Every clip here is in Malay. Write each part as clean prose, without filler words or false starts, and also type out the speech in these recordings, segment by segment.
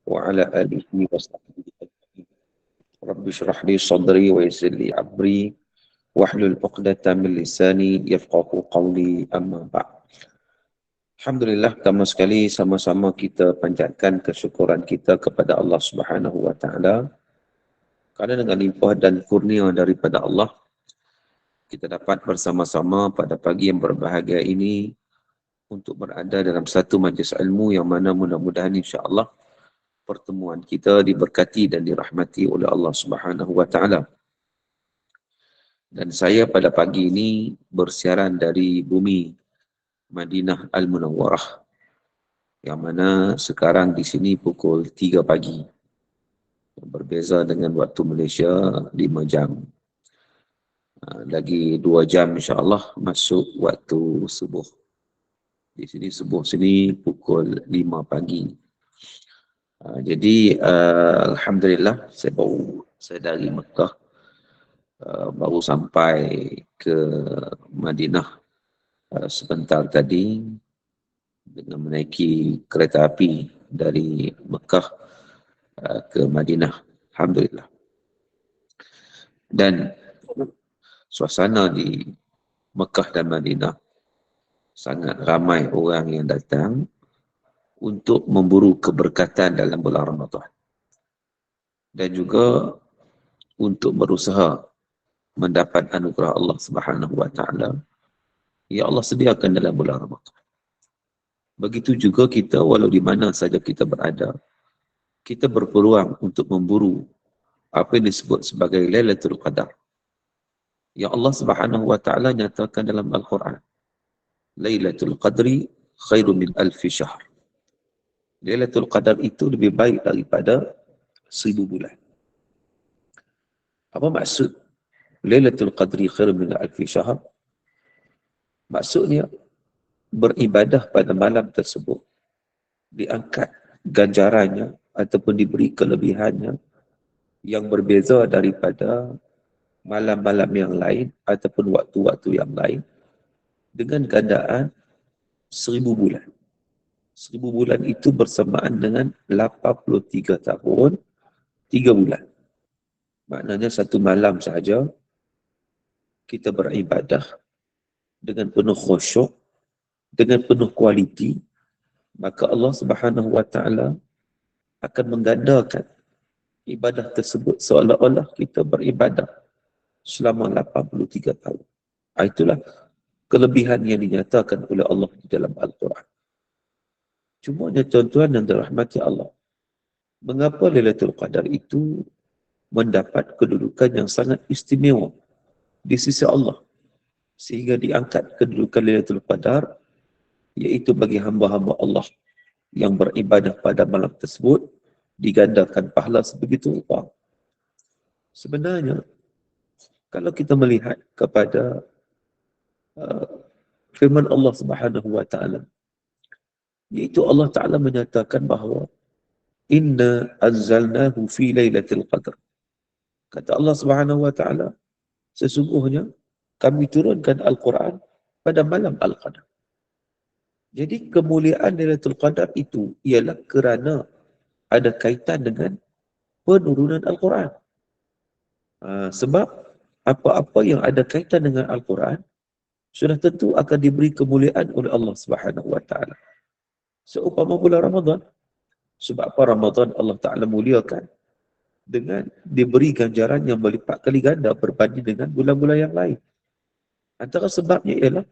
وعلى آله وصحبه أجمعين. رب اشرح لي صدري ويسر لي أمري واحلل عقدة من لساني يفقهوا قولي أما بعد. Alhamdulillah, pertama sekali sama-sama kita panjatkan kesyukuran kita kepada Allah Subhanahu wa taala kerana dengan limpah dan kurnia daripada Allah kita dapat bersama-sama pada pagi yang berbahagia ini untuk berada dalam satu majlis ilmu yang mana mudah-mudahan insya-Allah pertemuan kita diberkati dan dirahmati oleh Allah Subhanahu wa taala. Dan saya pada pagi ini bersiaran dari bumi Madinah Al-Munawwarah, yang mana sekarang di sini pukul 3 pagi. Berbeza dengan waktu Malaysia 5 jam. Lagi 2 jam insya-Allah masuk waktu subuh. Di sini subuh sini pukul 5 pagi. Jadi alhamdulillah saya dari Mekah baru sampai ke Madinah sebentar tadi dengan menaiki kereta api dari Mekah ke Madinah. Alhamdulillah. Dan suasana di Mekah dan Madinah sangat ramai orang yang datang untuk memburu keberkatan dalam bulan Ramadan. Dan juga untuk berusaha mendapat anugerah Allah Subhanahu wa taala yang Allah sediakan dalam bulan Ramadan. Begitu juga kita walau di mana saja kita berada, kita berpeluang untuk memburu apa yang disebut sebagai Lailatul Qadar. Yang Allah Subhanahu wa taala nyatakan dalam Al-Quran, Lailatul Qadri khairu min alfi syahr. Lailatul Qadar itu lebih baik daripada 1000 bulan. Apa maksud Lailatul Qadri khairu min alfi syahr? Maksudnya beribadah pada malam tersebut diangkat ganjarannya ataupun diberi kelebihannya yang berbeza daripada malam-malam yang lain ataupun waktu-waktu yang lain dengan gandaan 1000 bulan. 1000 bulan itu bersamaan dengan 83 tahun 3 bulan. Maknanya satu malam sahaja kita beribadah dengan penuh khusyuk, dengan penuh kualiti, maka Allah Subhanahu wa taala akan menggandakan ibadah tersebut seolah-olah kita beribadah selama 83 tahun. Itulah kelebihan yang dinyatakan oleh Allah di dalam Al-Quran. Cumanya tuan-tuan yang dirahmati Allah, mengapa Lailatul Qadar itu mendapat kedudukan yang sangat istimewa di sisi Allah sehingga diangkat kedudukan Lailatul Qadar iaitu bagi hamba-hamba Allah yang beribadah pada malam tersebut digandakan pahala sebegitu rupa. Sebenarnya kalau kita melihat kepada firman Allah Subhanahu wa taala, iaitu Allah Taala menyatakan bahawa inna anzalnahu fi lailatul qadar. Kata Allah Subhanahu wa taala, sesungguhnya kami turunkan Al-Quran pada malam Al-Qadar. Jadi kemuliaan Lailatul Qadar itu ialah kerana ada kaitan dengan penurunan Al-Quran. Sebab apa-apa yang ada kaitan dengan Al-Quran sudah tentu akan diberi kemuliaan oleh Allah Subhanahu wa taala. Seumpama bulan Ramadan. Sebab apa Ramadan Allah Taala muliakan dengan diberi ganjaran yang berlipat kali ganda berbanding dengan bulan-bulan yang lain. Antara sebabnya ialah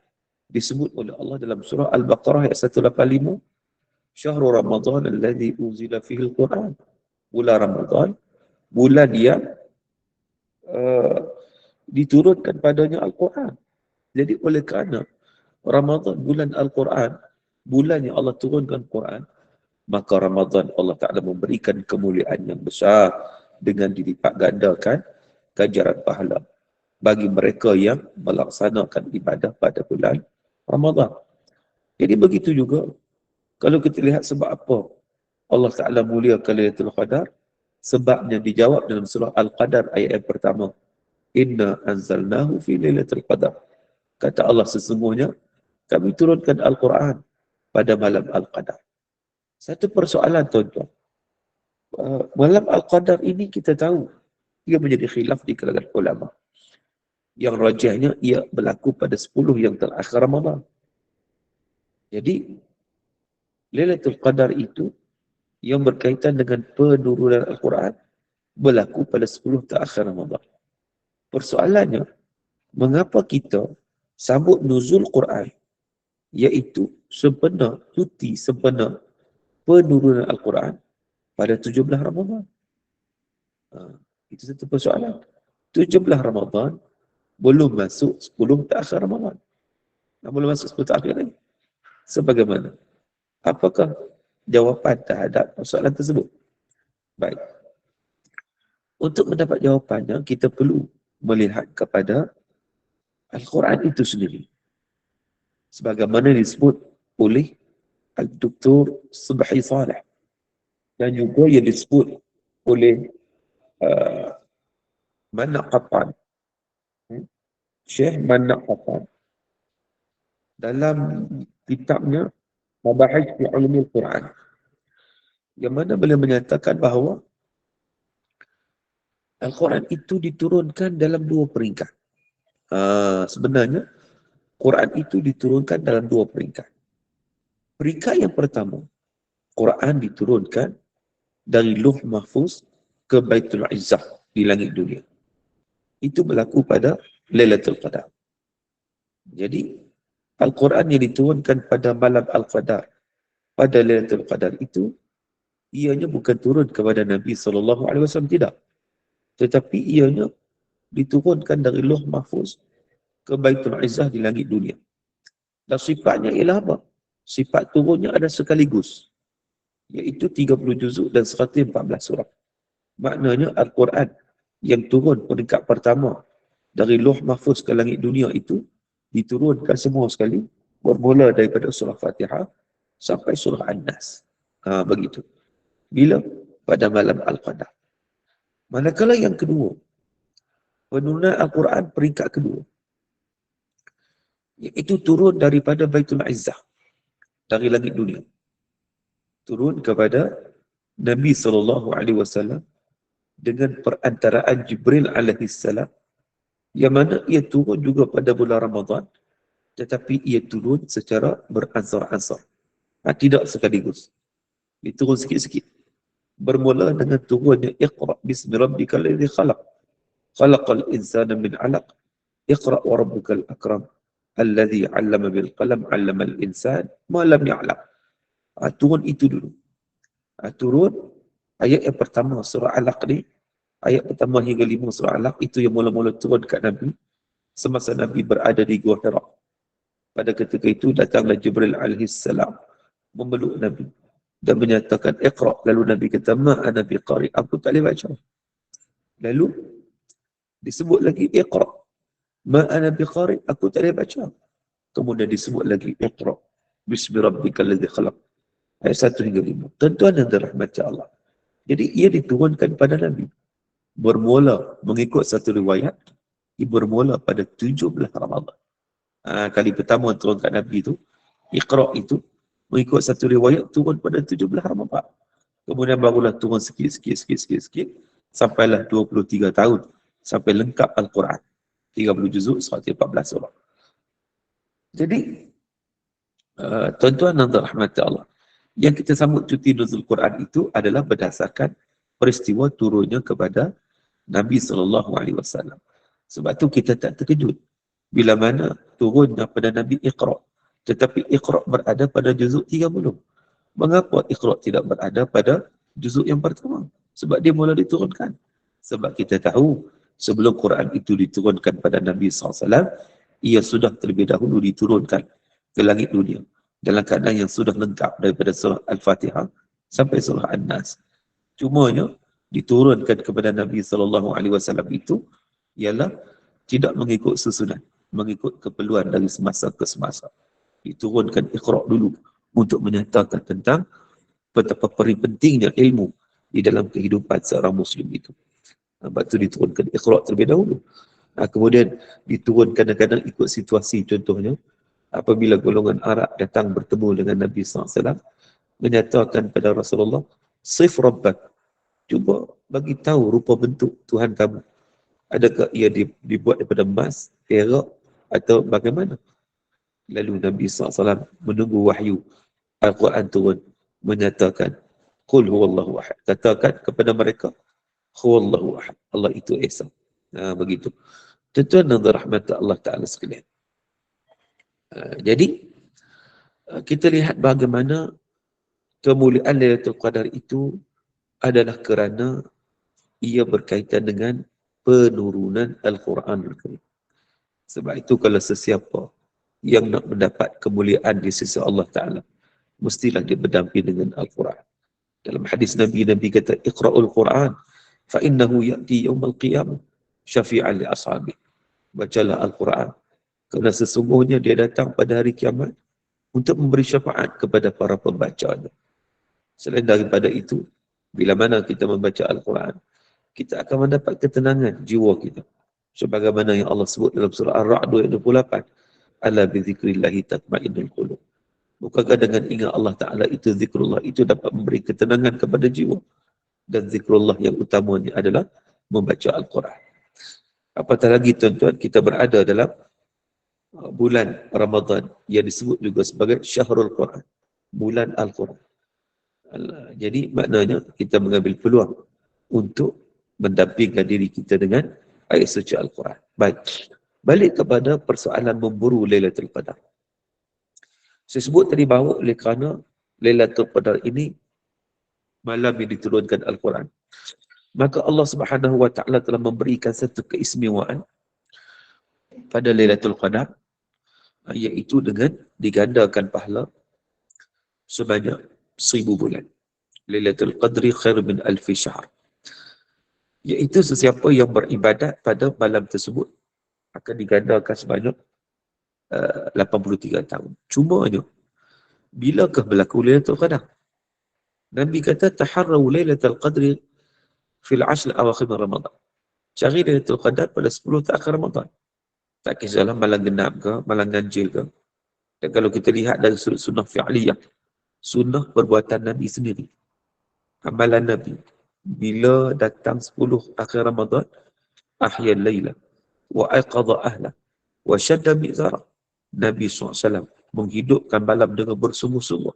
disebut oleh Allah dalam surah Al-Baqarah ayat 185, Syahrul Ramadan alladhi unzila fihi al-Quran. Bulan Ramadan, bulan yang diturunkan padanya Al-Quran. Jadi oleh kerana Ramadan bulan Al-Quran, bulan yang Allah turunkan Quran, maka Ramadan Allah Ta'ala memberikan kemuliaan yang besar dengan dilipat gandakan ganjaran pahala bagi mereka yang melaksanakan ibadah pada bulan Ramadan. Jadi begitu juga kalau kita lihat sebab apa Allah Ta'ala muliakan Lailatul Qadar, sebabnya dijawab dalam surah Al-Qadar ayat yang pertama. Inna anzalnahu fi Lailatul Qadar. Kata Allah, sesungguhnya kami turunkan Al-Quran pada malam Al-Qadar. Satu persoalan tuan-tuan. Malam Al-Qadar ini kita tahu ia menjadi khilaf di kalangan ulama. Yang rajahnya ia berlaku pada 10 yang terakhir Ramadan. Jadi Lailatul Qadar itu yang berkaitan dengan penurunan Al-Quran berlaku pada 10 terakhir Ramadan. Persoalannya, mengapa kita sambut nuzul Quran, iaitu sebenar, cuti sebenar penurunan Al-Quran pada 17 Ramadan? Itu satu persoalan. 17 Ramadan belum masuk 10 terakhir Ramadan. Belum masuk 10 terakhir lagi. Sebagaimana? Apakah jawapan terhadap persoalan tersebut? Baik. Untuk mendapat jawapannya, kita perlu melihat kepada Al-Quran itu sendiri. Sebagaimana disebut oleh Al-Doktor Subhi Saleh. Dan juga yang disebut oleh Manak Qatan. Syekh Manak Qatan. Dalam kitabnya Mabahis fi Ulumil Quran. Yang mana beliau menyatakan bahawa Al-Quran itu diturunkan dalam 2 peringkat. Sebenarnya, Quran itu diturunkan dalam 2 peringkat. Peringkat yang pertama, Quran diturunkan dari Lauh Mahfuz ke Baitul Izzah di langit dunia. Itu berlaku pada Lailatul Qadar. Jadi, Al-Quran yang diturunkan pada malam Al-Qadar, pada Lailatul Qadar itu, ianya bukan turun kepada Nabi SAW, tidak. Tetapi ianya diturunkan dari Lauh Mahfuz ke Baitul Izzah di langit dunia. Dan sifatnya ialah apa? Sifat turunnya ada sekaligus, iaitu 30 juzuk dan 114 surah. Maknanya Al-Quran yang turun peringkat pertama dari Lauh Mahfuz ke langit dunia itu diturunkan semua sekali, bermula daripada surah Fatihah sampai surah An-Nas. Begitu. Bila? Pada malam Al-Qadar. Manakala yang kedua, penurunan Al-Quran peringkat kedua, iaitu turun daripada Baitul Izzah, dari langit dunia. Turun kepada Nabi SAW dengan perantaraan Jibril alaihissalam, yang mana ia turun juga pada bulan Ramadan, tetapi ia turun secara beransur-ansur. Tidak sekaligus. Diturun sikit-sikit. Bermula dengan turunnya Iqra bismi rabbikal ladzi khalaq. Khalaqal insana min 'alaq. Iqra wa rabbukal akram. Alladzi 'allama bil qalam 'allamal insan ma lam ya'lam. Turun itu dulu. Turun ayat yang pertama surah Alaq ni, ayat pertama hingga 5 surah Alaq, itu yang mula-mula turun kat Nabi semasa Nabi berada di Gua Hira. Pada ketika itu datanglah Jibril alaihissalam memeluk Nabi dan menyatakan Iqra. Lalu Nabi kata, ma ana biqari, aku tak boleh baca. Lalu disebut lagi Iqra, ma ana biqari, aku tak boleh baca. Kemudian disebut lagi Iqra bismi rabbikal ladzi khalaq, ayat 1 hingga 5. Tuan-tuan yang dirahmati Allah, jadi ia diturunkan pada Nabi. Bermula mengikut satu riwayat, ia bermula pada 17 Ramadan. Kali pertama turun kat Nabi itu, Iqra itu, mengikut satu riwayat turun pada 17 Ramadan. Kemudian barulah turun sikit, sampailah 23 tahun, sampai lengkap Al-Quran. 30 juzuk, 114 surah. Jadi, tuan-tuan dan rahmat Allah, yang kita sambut cuti nuzul Quran itu adalah berdasarkan peristiwa turunnya kepada Nabi SAW. Sebab tu kita tak terkejut bila mana turunnya pada Nabi Iqra. Tetapi Iqra berada pada juzuk 30. Mengapa Iqra tidak berada pada juzuk yang pertama? Sebab dia mula diturunkan. Sebab kita tahu sebelum Quran itu diturunkan pada Nabi SAW, ia sudah terlebih dahulu diturunkan ke langit dunia dalam keadaan yang sudah lengkap daripada surah Al-Fatihah sampai surah An-Nas. Cumanya diturunkan kepada Nabi SAW itu ialah tidak mengikut susunan, mengikut keperluan dari semasa ke semasa. Diturunkan Iqra dulu untuk menyatakan tentang betapa pentingnya ilmu di dalam kehidupan seorang Muslim itu. Sebab itu diturunkan Iqra terlebih dahulu. Kemudian diturun kadang-kadang ikut situasi. Contohnya, apabila golongan Arab datang bertemu dengan Nabi SAW, menyatakan pada Rasulullah, Sif Rabbak, Cuba bagi tahu rupa bentuk Tuhan kamu. Adakah ia dibuat daripada emas, perak atau bagaimana? Lalu Nabi SAW menunggu wahyu Al-Quran turun menyatakan Qul huwallahu ahad. Katakan kepada mereka huwallahu ahad. Allah itu Esa. Begitu. Tuan-tuan dan rahmat Allah Ta'ala sekalian. Jadi kita lihat bagaimana kemuliaan Lailatul Qadar itu adalah kerana ia berkaitan dengan penurunan Al-Quran. Sebab itu kalau sesiapa yang nak mendapat kemuliaan di sisi Allah Ta'ala, mestilah dia berdamping dengan Al-Quran. Dalam hadis Nabi kata, Iqra'ul Quran, fa'innahu ya'ti yawmal qiyamah, syafi'an li ashabi. Bacalah Al-Quran. Kerana sesungguhnya dia datang pada hari kiamat untuk memberi syafaat kepada para pembacanya. Selain daripada itu, bila mana kita membaca Al-Quran, kita akan mendapat ketenangan jiwa kita. Sebagaimana yang Allah sebut dalam surah Ar-Ra'd 28, ala bi dzikrillahi tatma'innul qulub. Bukankah dengan ingat Allah Ta'ala itu, zikrullah itu dapat memberi ketenangan kepada jiwa. Dan zikrullah yang utamanya adalah membaca Al-Quran. Apatah lagi tuan-tuan, kita berada dalam bulan Ramadan yang disebut juga sebagai Syahrul Quran, bulan Al-Quran. Jadi maknanya kita mengambil peluang untuk mendampingkan diri kita dengan ayat suci Al-Quran. Baik, balik kepada persoalan memburu Lailatul Qadar. Saya sebut tadi bahawa oleh kerana Lailatul Qadar ini malam yang diturunkan Al-Quran, maka Allah Subhanahu Wa Taala telah memberikan satu keistimewaan pada Lailatul Qadar, iaitu dengan digandakan pahala sebanyak 1000 bulan. Lailatul Qadri khair min alfi syahr. Iaitu sesiapa yang beribadat pada malam tersebut akan digandakan sebanyak 83 tahun. Cumanya, bilakah berlaku Lailatul Qadar? Nabi kata, taharraw Lailatul Qadri fil 10 awakhir Ramadan. Cari Lailatul Qadar pada 10 terakhir Ramadan. Tak kisahlah malam genap ke, malam ganjil ke. Dan kalau kita lihat dari sudut sunnah fi'liyah, sunnah perbuatan Nabi sendiri, amalan Nabi, bila datang 10 akhir Ramadan, ahyal layla, wa aiqadha ahla, wa syadda mi'zara. Nabi SAW menghidupkan malam dengan bersungguh-sungguh.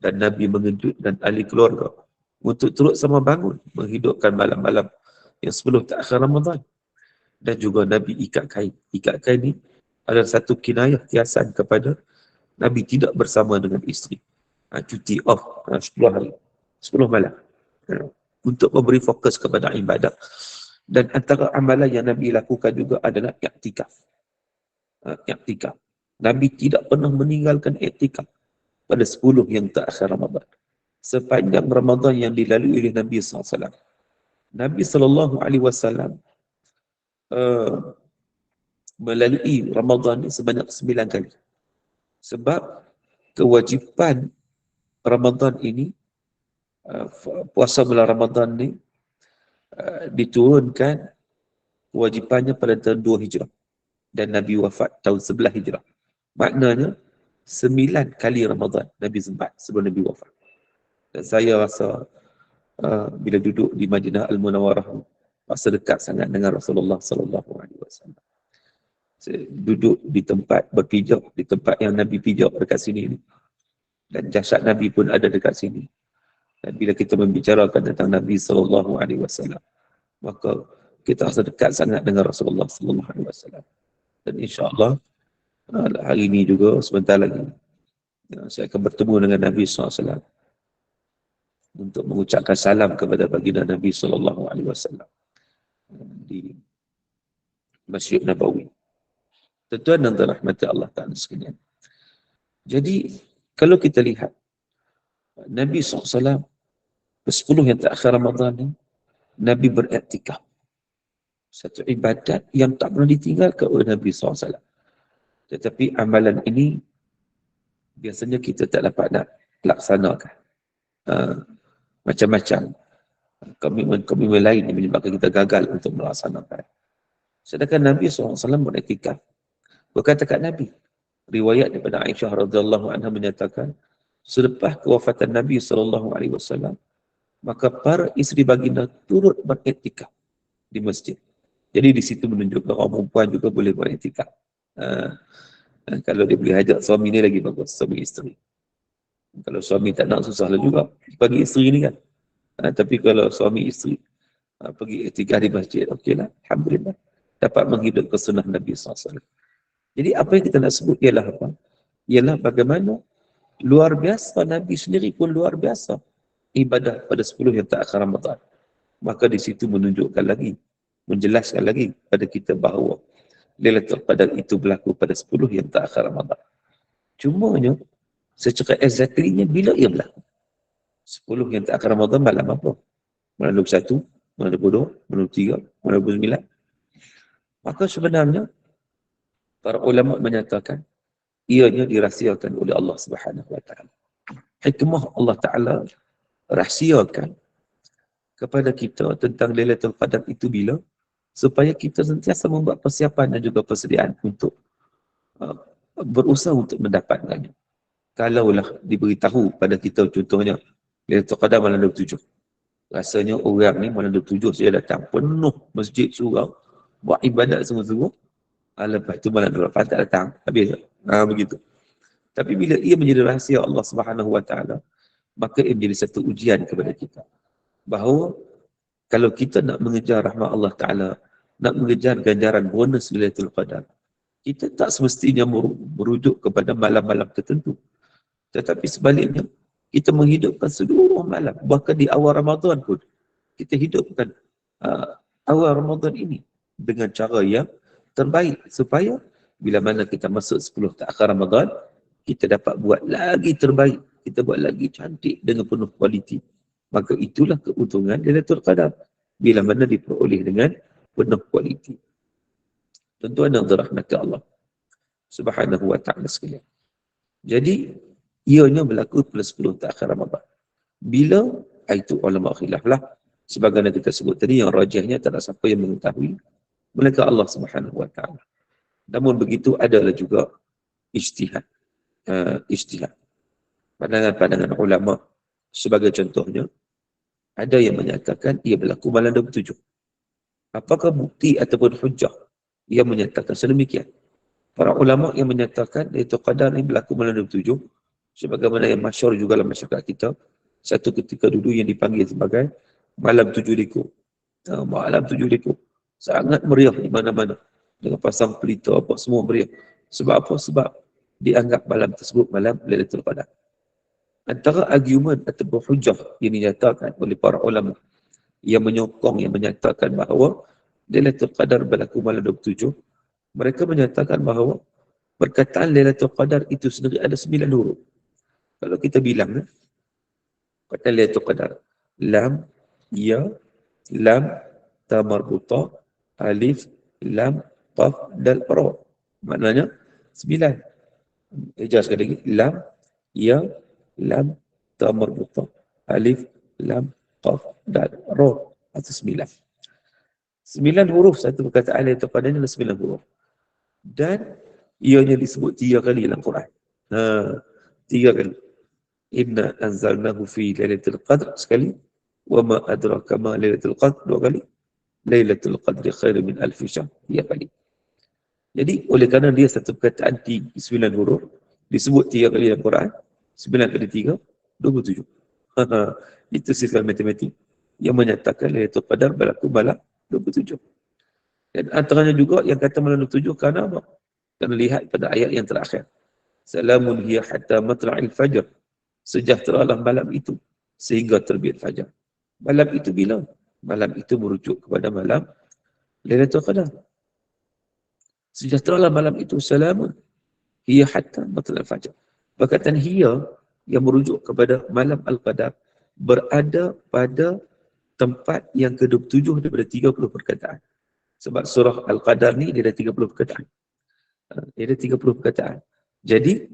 Dan Nabi mengejutkan ahli keluarga untuk terus sama bangun, menghidupkan malam-malam yang 10 akhir Ramadan. Dan juga Nabi ikat kain. Ikat kain ni adalah satu kinayah kiasan kepada Nabi tidak bersama dengan isteri. Cuti off 10 hari, 10 malam. Untuk memberi fokus kepada ibadah. Dan antara amalan yang Nabi lakukan juga adalah i'tikaf. I'tikaf. Nabi tidak pernah meninggalkan i'tikaf pada 10 yang terakhir Ramadan. Sepanjang Ramadan yang dilalui oleh Nabi SAW. Nabi SAW melalui Ramadan ini sebanyak 9 kali. Sebab kewajipan Ramadan ini, puasa bulan Ramadan ni diturunkan kewajipannya pada tahun 2 Hijrah. Dan Nabi wafat tahun 11 Hijrah. Maknanya 9 kali Ramadan Nabi sempat sebelum Nabi wafat. Dan saya rasa bila duduk di Madinah Al-Munawwarah, rasa dekat sangat dengan Rasulullah SAW. Saya duduk di tempat berpijak, di tempat yang Nabi pijak dekat sini ni. Dan jasad Nabi pun ada dekat sini. Dan bila kita membicarakan tentang Nabi SAW, maka kita rasa dekat sangat dengan Rasulullah SAW. Dan insya-Allah hari ini juga sebentar lagi saya akan bertemu dengan Nabi SAW untuk mengucapkan salam kepada baginda Nabi SAW di Masjid Nabawi. Tuan-tuan dan rahmati Allah Ta'ala sekalian. Jadi, kalau kita lihat, Nabi SAW, 10 yang terakhir Ramadan ni, Nabi beriktikaf. Satu ibadat yang tak pernah ditinggalkan oleh Nabi SAW. Tetapi amalan ini, biasanya kita tak dapat nak laksanakan. Macam-macam komitmen lain yang menyebabkan kita gagal untuk melaksanakan. Sedangkan Nabi SAW beriktikaf. Berkata kat Nabi, riwayat daripada Aisyah radhiyallahu anha menyatakan, selepas kewafatan Nabi SAW, maka para isteri baginda turut beriktikaf di masjid. Jadi di situ menunjukkan orang perempuan juga boleh beriktikaf. Kalau dia boleh ajak suami ni lagi bagus, suami isteri. Kalau suami tak nak, susahlah juga bagi isteri ni kan. Tapi kalau suami isteri pergi iktikaf di masjid, okeylah, alhamdulillah, dapat menghidupkan sunnah Nabi SAW. Jadi apa yang kita nak sebut ialah apa? Ialah bagaimana luar biasa Nabi sendiri pun luar biasa ibadah pada 10 yang terakhir Ramadan. Maka di situ menunjukkan lagi, menjelaskan lagi pada kita bahawa Lailatul Qadar itu berlaku pada 10 yang terakhir Ramadan. Cumanya, secara exactly-nya bila ia berlaku? 10 yang terakhir Ramadan malam apa? Malam 21, malam 22, malam 23, malam 29. Maka sebenarnya, para ulama menyatakan, ianya dirahsiakan oleh Allah Subhanahu Wa Taala. Hikmah Allah Ta'ala rahsiakan kepada kita tentang Lailatul Qadar itu bila? Supaya kita sentiasa membuat persiapan dan juga persediaan untuk berusaha untuk mendapatkannya. Kalaulah diberitahu pada kita contohnya, Lailatul Qadar malam 27. Rasanya orang ni malam 27 saya datang, penuh masjid surau, buat ibadat semua-semua. Lepas tu malam 28 tak datang, habis. Begitu. Tapi bila ia menjadi rahsia Allah Subhanahu Wa Taala, maka ia menjadi satu ujian kepada kita. Bahawa kalau kita nak mengejar rahmat Allah Ta'ala, nak mengejar ganjaran bonus Lailatul Qadar, kita tak semestinya merujuk kepada malam-malam tertentu. Tetapi sebaliknya, kita menghidupkan seluruh malam. Bahkan di awal Ramadan pun, kita hidupkan awal Ramadan ini dengan cara yang terbaik. Supaya bila mana kita masuk 10 terakhir Ramadan, kita dapat buat lagi terbaik. Kita buat lagi cantik dengan penuh kualiti. Maka itulah keuntungan Lailatul Qadar. Bila mana diperoleh dengan penuh kualiti. Tuan-tuan yang dirahmati Allah Subhanahu Wa Ta'ala sekalian. Jadi, ianya berlaku pada 10 terakhir Ramadan. Bila? Itu ulama khilaf lah. Sebagaimana kita sebut tadi, yang rajihnya tak ada siapa yang mengetahui. Melainkan Allah Subhanahu Wa Ta'ala. Namun begitu adalah juga ijtihad. Ijtihad. Pandangan-pandangan ulama. Sebagai contohnya, ada yang menyatakan ia berlaku malam 27. Apakah bukti ataupun hujjah yang menyatakan sedemikian? Para ulama yang menyatakan Lailatul Qadar ini berlaku malam 27, sebagaimana yang masyhur juga dalam masyarakat kita, satu ketika dulu yang dipanggil sebagai malam 7 likur. Malam 7 likur. Sangat meriah di mana-mana. Dengan pasang pelita apa semua meriah. Sebab apa? Sebab dianggap malam tersebut malam Lailatul Qadar. Antara argumen atau hujjah yang dinyatakan oleh para ulama yang menyokong, yang menyatakan bahawa Lailatul Qadar berlaku malam 27, mereka menyatakan bahawa perkataan Lailatul Qadar itu sendiri ada 9 huruf. Kalau kita bilang, kata Lailatul Qadar, lam, ya, lam, ta marbuta, alif, lam, qaf, dal, ra. Maknanya 9. Ejaskan lagi, lam, ya, lam, ta marbuta, alif, lam, qaf, dal, ra. Atau 9. 9 huruf satu perkataan Lailatul Qadar ini adalah 9 huruf. Dan ianya disebut 3 kali dalam Quran. 3 kali. Inna anzalnahu fi Lailatul Qadr sekali. Wa ma adraka ma Lailatul Qadr 2 kali. Lailatul Qadri khairu min alfi syahr 3 kali. Jadi oleh kerana dia satu perkataan 9 huruf disebut 3 kali dalam Quran, 9 kali 3 27. Itu sistem matematik yang menyatakan Lailatul Qadar berlaku malam 27. Dan antaranya juga yang kata malam 27 kerana apa? Kerana lihat pada ayat yang terakhir. Salamun hiya hatta matla'il fajr. Sejahteralah malam itu sehingga terbit fajar. Malam itu bila? Malam itu merujuk kepada malam Lailatul Qadar. Sejahteralah malam itu, salamun hiya hatta matla'il fajr. Perkataan hiya yang merujuk kepada malam Al-Qadar berada pada tempat yang ke-27 daripada 30 perkataan. Sebab surah Al-Qadar ni dia ada 30 perkataan. Dia ada 30 perkataan. Jadi,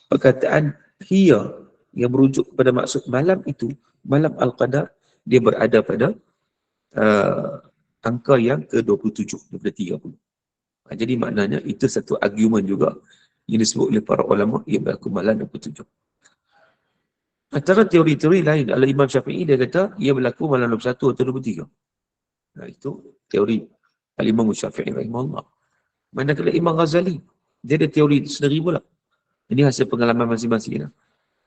perkataan hiya yang merujuk kepada maksud malam itu, malam Al-Qadar, dia berada pada angka yang ke-27 daripada 30. Jadi maknanya itu satu argumen juga yang disebut oleh para ulama yang berlaku malam 27. Antara teori-teori lain, Imam Syafi'i dia kata, ia berlaku malam 21 atau 23. Nah, itu teori Al-Imam Syafi'i rahimahullah. Manakala Imam Ghazali, dia ada teori sendiri pula. Ini hasil pengalaman masing-masing.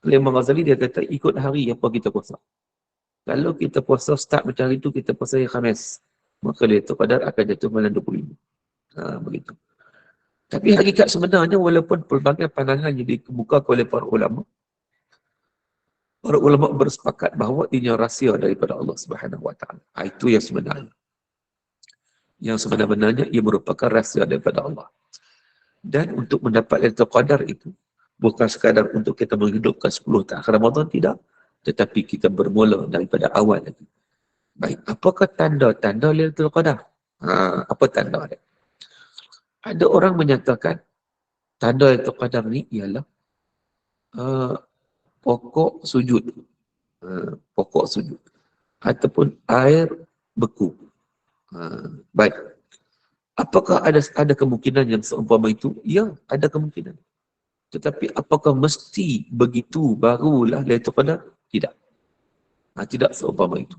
Kalau Imam Ghazali dia kata, ikut hari apa kita puasa. Kalau kita puasa start macam hari itu, kita puasa hari Khamis. Maka Lailatul Qadar akan jatuh malam 25. Begitu. Tapi hakikat sebenarnya, walaupun pelbagai pandangan yang dikemukakan oleh para ulama bersepakat bahawa ini rahsia daripada Allah Subhanahu Wa Taala. Itu yang sebenarnya. Yang sebenarnya ia merupakan rahsia daripada Allah. Dan untuk mendapat Lailatul Qadar itu, bukan sekadar untuk kita menghidupkan 10 tahun Ramadan, tidak. Tetapi kita bermula daripada awal lagi. Baik, apakah tanda-tanda Lailatul Qadar? Apa tanda dia? Ada orang menyatakan tanda Lailatul Qadar ni ialah pokok sujud. Pokok sujud. Ataupun air beku. Baik. Apakah ada kemungkinan yang seumpama itu? Ya, ada kemungkinan. Tetapi apakah mesti begitu barulah Lailatul Qadar? Tidak. Tidak seumpama itu.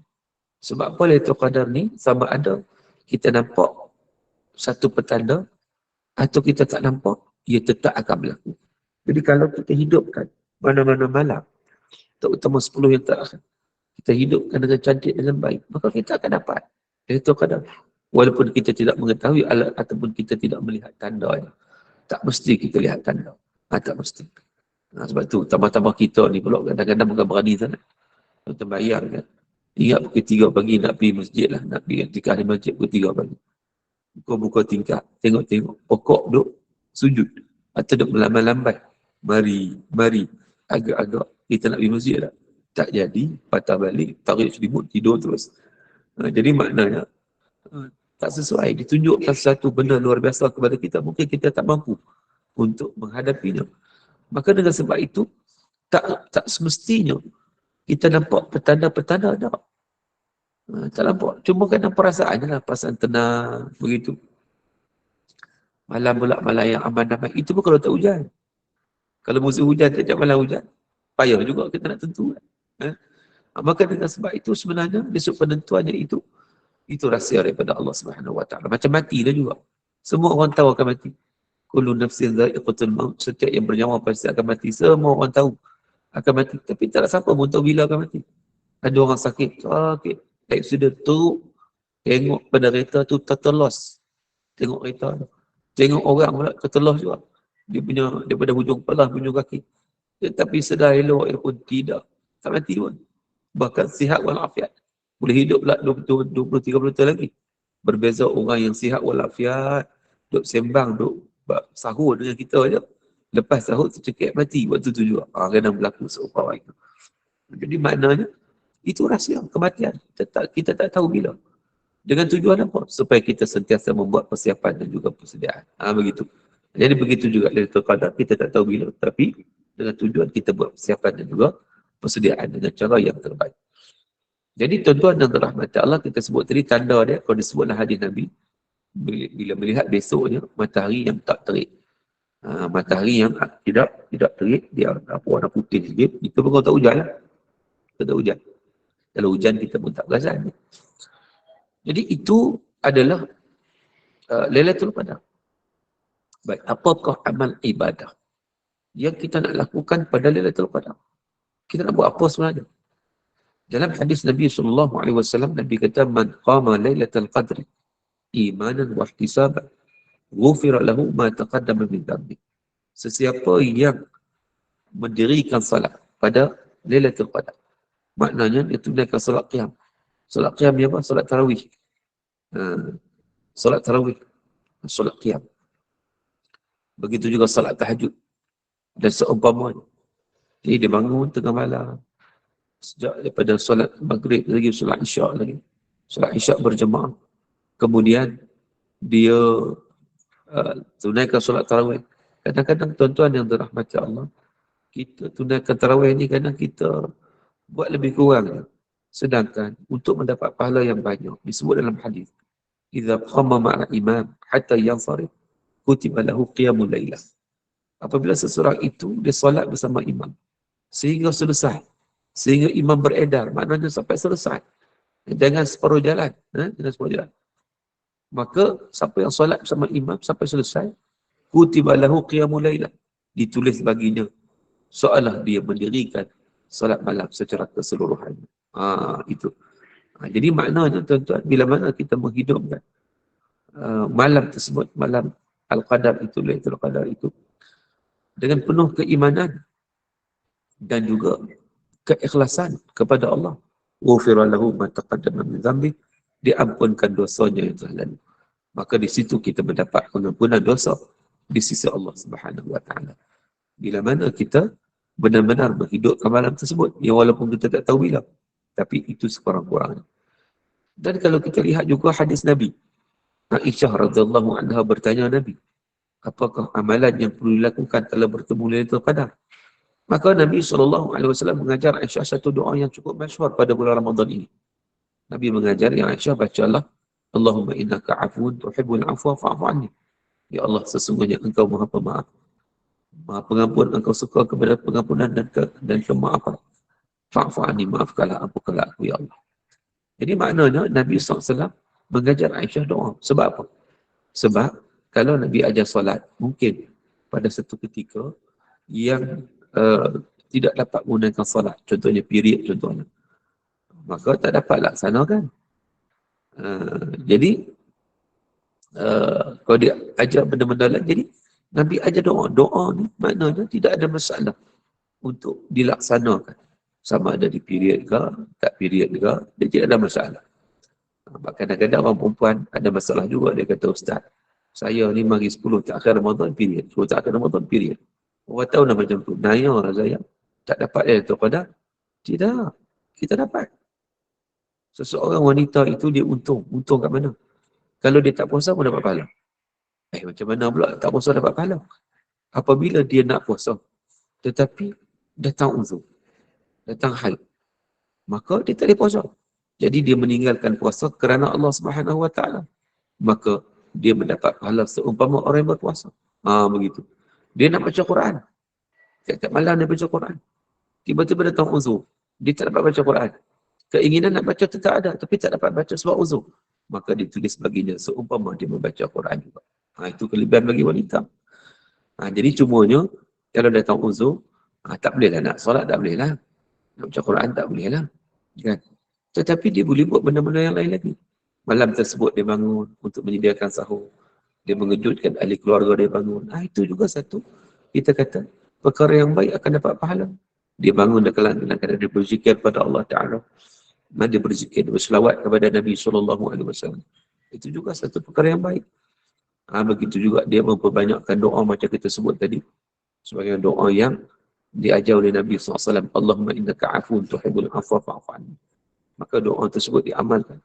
Sebab apa Lailatul Qadar ni sama ada kita nampak satu petanda atau kita tak nampak, ia tetap akan berlaku. Jadi kalau kita hidupkan mana-mana malam, terutama 10 yang terakhir, kita hidupkan dengan cantik, dengan baik, maka kita akan dapat Lailatul Qadar. Walaupun kita tidak mengetahui alat ataupun kita tidak melihat tandanya. Tak mesti kita lihat tanda. Tak mesti. Sebab tu tambah-tambah kita ni pula kadang-kadang bukan berani sangat. Kita bayar kan. Ingat pukul 3 pagi nak pergi masjid lah. Nak pergi tikar di masjid pukul 3 pagi. Buka-buka tingkap. Tengok-tengok. Pokok duk sujud. Atau duk melambai-lambai. Mari. Agak-agak kita nak pergi masjid lah. Tak jadi. Patah balik. Tarik selimut. Tidur terus. Jadi maknanya tak sesuai. Ditunjukkan satu benda luar biasa kepada kita. Mungkin kita tak mampu untuk menghadapinya. Maka dengan sebab itu, tak semestinya kita nampak petanda-petanda tak. Tak nampak. Cuma kena perasaan je lah. Perasaan tenang. Begitu. Malam pula malam yang aman-aman. Itu pun kalau tak hujan. Kalau musim hujan, tak malam hujan. Payah juga kita nak tentu. Maka dengan sebab itu sebenarnya, besok penentuannya itu rahsia daripada Allah Subhanahu Wa Taala. Macam mati dah juga. Semua orang tahu akan mati. Kullu nafsin dha'iqatul maut. Setiap yang bernyawa pasti akan mati. Semua orang tahu akan mati. Tapi tak ada siapa pun tahu bila akan mati. Ada orang sakit. Accident tu. Tengok penderita tu tertelos. Tengok kereta tu. Tengok orang pula tertelos juga. Dia punya daripada hujung kepala, hujung kaki. Tetapi sedar elok pun tidak. Tak mati pun. Bahkan sihat walafiat. Boleh hidup pula 20-30 tahun lagi. Berbeza orang yang sihat walafiat. Duk sembang, duk sahur dengan kita je. Lepas sahur tercekik mati. Waktu tu juga. Kadang berlaku seumpama itu. Jadi maknanya, itu rahsia kematian. Kita tak tahu bila. Dengan tujuan apa? Supaya kita sentiasa membuat persiapan dan juga persediaan. Begitu. Jadi begitu juga Lailatul Qadar. Kita tak tahu bila. Tapi dengan tujuan kita buat persiapan dan juga persediaan dengan cara yang terbaik. Jadi tuan-tuan dan rahmat Allah, kita sebut tadi tanda dia, kalau disebutlah hadis Nabi, bila melihat besoknya matahari yang tak terik. Matahari yang tidak terik, dia warna putih sikit, itu pun tak hujan lah. Tak hujan. Kalau hujan kita pun tak perasan. Jadi itu adalah Lailatul Qadar. Baik, apakah amal ibadah yang kita nak lakukan pada Lailatul Qadar? Kita nak buat apa sebenarnya? Dalam hadis Nabi SAW, Nabi kata, man qama Lailatul Qadri imanan wa ihtisaban ghufira lahu ma taqaddama min dhanbi. Sesiapa yang mendirikan salat pada Lailatul Qadar, maknanya dia tunaikan salat qiyam. Salat qiyam ni apa? Salat tarawih. Salat tarawih, salat qiyam. Begitu juga salat tahajud dan seumpamanya. Jadi dia bangun tengah malam, sejak daripada solat maghrib lagi, solat isyak lagi. Solat isyak berjemaah. Kemudian dia tunaikan solat tarawih. Kadang-kadang tuan-tuan yang dirahmati Allah, kita tunaikan tarawih ni kadang kita buat lebih kurang. Sedangkan untuk mendapat pahala yang banyak, disebut dalam hadis, idza qama ma'a imam hatta yansarif kutiba lahu qiyamul lailah. Apabila seseorang itu dia solat bersama imam sehingga selesai, sehingga imam beredar, maknanya sampai selesai. Jangan separuh jalan. Jangan separuh jalan. Maka siapa yang solat bersama imam sampai selesai, kutiba lahu qiyamul lailah, ditulis baginya seolah dia mendirikan solat malam secara keseluruhan. Itu. Jadi maknanya tuan-tuan, bila mana kita menghidupkan malam tersebut, malam Al-Qadar itu, Lailatul Qadar itu, dengan penuh keimanan dan juga keikhlasan kepada Allah, ghufira lahu ma taqaddama min dhanbi, diampunkan dosanya yang telah lalu. Maka di situ kita mendapat pengampunan dosa di sisi Allah Subhanahu wa taala. Bila mana kita benar-benar menghidupkan malam tersebut, ya walaupun kita tak tahu bila, tapi itu sekurang-kurangnya. Dan kalau kita lihat juga hadis Nabi, Aisyah radhiyallahu anha bertanya Nabi, apakah amalan yang perlu dilakukan kalau bertemu Lailatul Qadar? Maka Nabi SAW mengajar Aisyah satu doa yang cukup masyhur pada bulan Ramadan ini. Nabi mengajar yang Aisyah, bacalah, Allahumma innaka afun tuhibbul afwa fa'fu anni. Ya Allah, sesungguhnya engkau maha pemaaf, maha pengampun, engkau suka kepada pengampunan dan kemaafan. Fa'fu anni, maafkanlah, ampunkanlah aku ya Allah. Jadi maknanya Nabi SAW mengajar Aisyah doa. Sebab apa? Sebab kalau Nabi ajar solat, mungkin pada satu ketika yang tidak dapat menggunakan solat, contohnya period contohnya, maka tak dapat laksanakan. Jadi kalau dia ajar benda-benda lain, jadi Nabi ajar doa. Doa ni maknanya tidak ada masalah untuk dilaksanakan. Sama ada di period ke, tak period ke, dia tidak ada masalah. Kadang-kadang orang perempuan ada masalah juga. Dia kata, Ustaz, saya ni mari 10 akhir Ramadan period, 10 akhir Ramadan period. Orang tahu nak macam tu. Naya lah saya. Tak dapat Lailatul Qadar? Tidak. Kita dapat. Seseorang wanita itu dia untung. Untung kat mana? Kalau dia tak puasa pun dapat pahala. Macam mana pula tak puasa dapat pahala? Apabila dia nak puasa, tetapi datang uzur, datang haid, maka dia tak boleh puasa. Jadi dia meninggalkan puasa kerana Allah Subhanahu wa taala. Maka dia mendapat pahala seumpama orang yang berpuasa. Begitu. Dia nak baca Quran. Tiap-tiap malam dia baca Quran. Tiba-tiba datang uzur. Dia tak dapat baca Quran. Keinginan nak baca tetap ada, tapi tak dapat baca sebab uzur. Maka ditulis baginya seumpama dia membaca Quran juga. Itu kelebihan bagi wanita. Jadi cumanya, kalau datang uzur, tak boleh lah nak solat, tak boleh lah. Nak baca Quran, tak boleh lah. Kan? Tetapi dia boleh buat benda-benda yang lain lagi. Malam tersebut dia bangun untuk menyediakan sahur. Dia mengejutkan ahli keluarga dia bangun. Itu juga satu, kita kata, perkara yang baik akan dapat pahala. Dia bangun dalam keadaan dia berzikir pada Allah Ta'ala. Dia berzikir, dia berselawat kepada Nabi SAW. Itu juga satu perkara yang baik. Begitu juga dia memperbanyakkan doa macam kita sebut tadi. Sebagai doa yang diajar oleh Nabi SAW. Allahumma innaka afun tuhibbul afwa fa'fu anni. Maka doa tersebut diamalkan.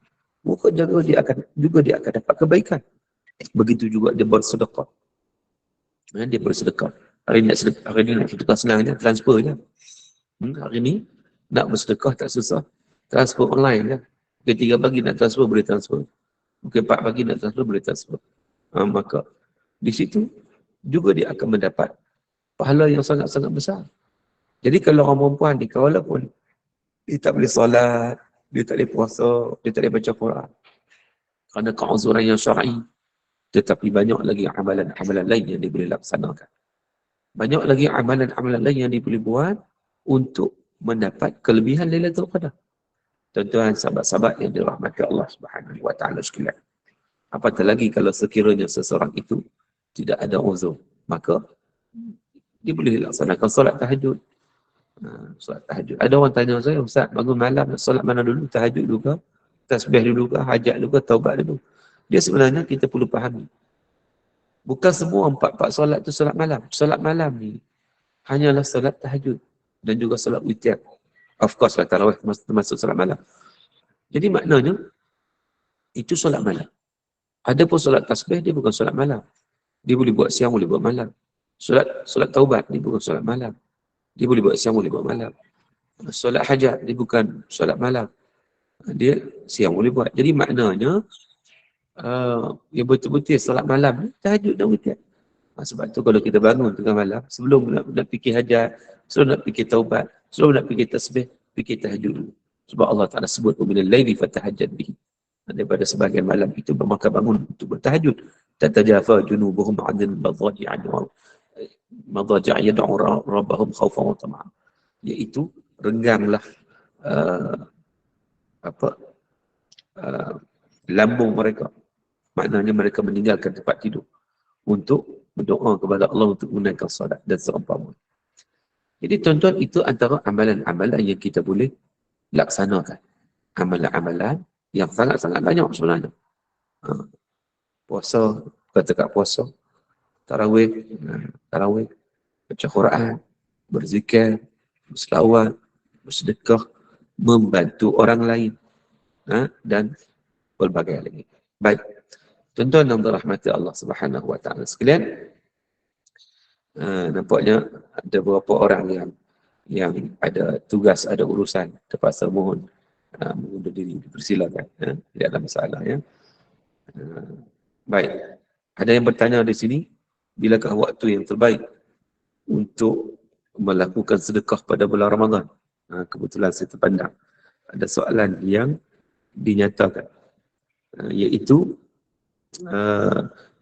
Maka dia akan dapat kebaikan. Begitu juga dia bersedekah. Dia bersedekah. Hari ni nak sedekah senang je, transfer je. Hari ni nak bersedekah tak susah. Transfer online je. Mungkin 3 pagi nak transfer, boleh transfer. Mungkin 4 pagi nak transfer, boleh transfer. Maka di situ juga dia akan mendapat pahala yang sangat-sangat besar. Jadi kalau orang perempuan ni, walaupun dia tak boleh solat, dia tak boleh puasa, dia tak boleh baca Quran, kerana keuzuran yang syar'i, tetapi banyak lagi amalan-amalan lain yang dia boleh laksanakan. Banyak lagi amalan-amalan lain yang dia boleh buat untuk mendapat kelebihan Lailatul Qadar. Tuan-tuan, sahabat-sahabat yang dirahmati Allah Subhanahu wa taala sekalian. Apatah lagi kalau sekiranya seseorang itu tidak ada uzur, maka dia boleh laksanakan solat tahajud. Solat tahajud. Ada orang tanya saya, Ustaz, bangun malam nak solat mana dulu? Tahajud dulu ke? Tasbih dulu ke? Hajat dulu ke? Taubat dulu? Dia sebenarnya kita perlu fahami. Bukan semua 4 solat tu solat malam. Solat malam ni hanyalah solat tahajud dan juga solat witir. Of course lah, tarawih termasuk solat malam. Jadi maknanya itu solat malam. Ada pun solat tasbih, dia bukan solat malam. Dia boleh buat siang, boleh buat malam. Solat taubat, dia bukan solat malam. Dia boleh buat siang, boleh buat malam. Solat hajat, dia bukan solat malam. Dia siang boleh buat. Jadi maknanya, yang betul-betul solat malam, tahajud dan witir. Sebab tu kalau kita bangun tengah malam, sebelum nak fikir hajat, sebelum nak fikir taubat, sebelum nak fikir tasbih, fikir tahajud dulu. Sebab Allah Ta'ala sebut minal laili fatahajjad bihi. Daripada sebahagian malam itu maka bangun untuk bertahajud. Tatajafa junubuhum 'anil madaji' yad'u rabbahum khaufan wa tama'an. Iaitu rengganglah uh, apa uh, lambung mereka. Maknanya mereka meninggalkan tempat tidur untuk berdoa kepada Allah untuk menunaikan solat dan seumpama. Jadi tuan-tuan, itu antara amalan-amalan yang kita boleh laksanakan. Amalan-amalan yang sangat-sangat banyak sebenarnya. Puasa, kata puasa, tarawih, baca Quran, berzikir, berselawat, bersedekah, membantu orang lain, dan berbagai lagi. Baik, tuan-tuan yang dirahmati Allah Subhanahu Wa Taala sekalian, nampaknya ada beberapa orang yang ada tugas, ada urusan, terpaksa mohon mengundur diri, dipersilakan. Tidak ada masalah ya. Baik, ada yang bertanya di sini, bilakah waktu yang terbaik untuk melakukan sedekah pada bulan Ramadan? Kebetulan saya terpandang ada soalan yang dinyatakan, iaitu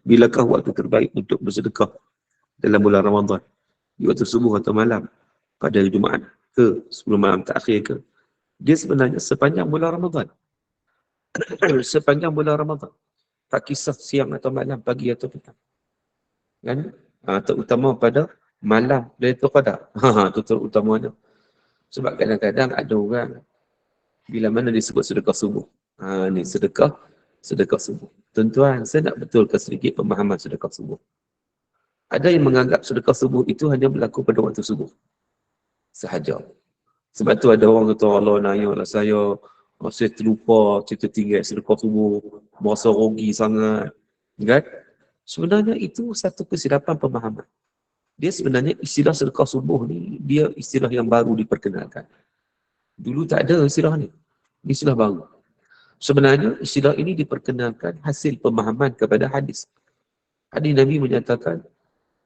bilakah waktu terbaik untuk bersedekah dalam bulan Ramadan, di waktu subuh atau malam, pada Jumaat ke, sebelum malam terakhir ke? Dia sebenarnya sepanjang bulan Ramadan. Sepanjang bulan Ramadan. Tak kisah siang atau malam, pagi atau petang. Kan? Terutama pada malam Lailatul Qadar. Itu terutamanya. Sebab kadang-kadang ada orang, bila mana disebut sedekah subuh. Ni sedekah subuh. Tuan-tuan, saya nak betulkan sedikit pemahaman sedekah subuh. Ada yang menganggap sedekah subuh itu hanya berlaku pada waktu subuh sahaja. Sebab tu ada orang kata, Allah nanya saya terlupa, saya tertinggal sedekah subuh, merasa rugi sangat. Kan? Sebenarnya itu satu kesilapan pemahaman. Dia sebenarnya istilah sedekah subuh ni, dia istilah yang baru diperkenalkan. Dulu tak ada istilah ni. Istilah baru. Sebenarnya istilah ini diperkenalkan hasil pemahaman kepada hadis. Hadis Nabi menyatakan,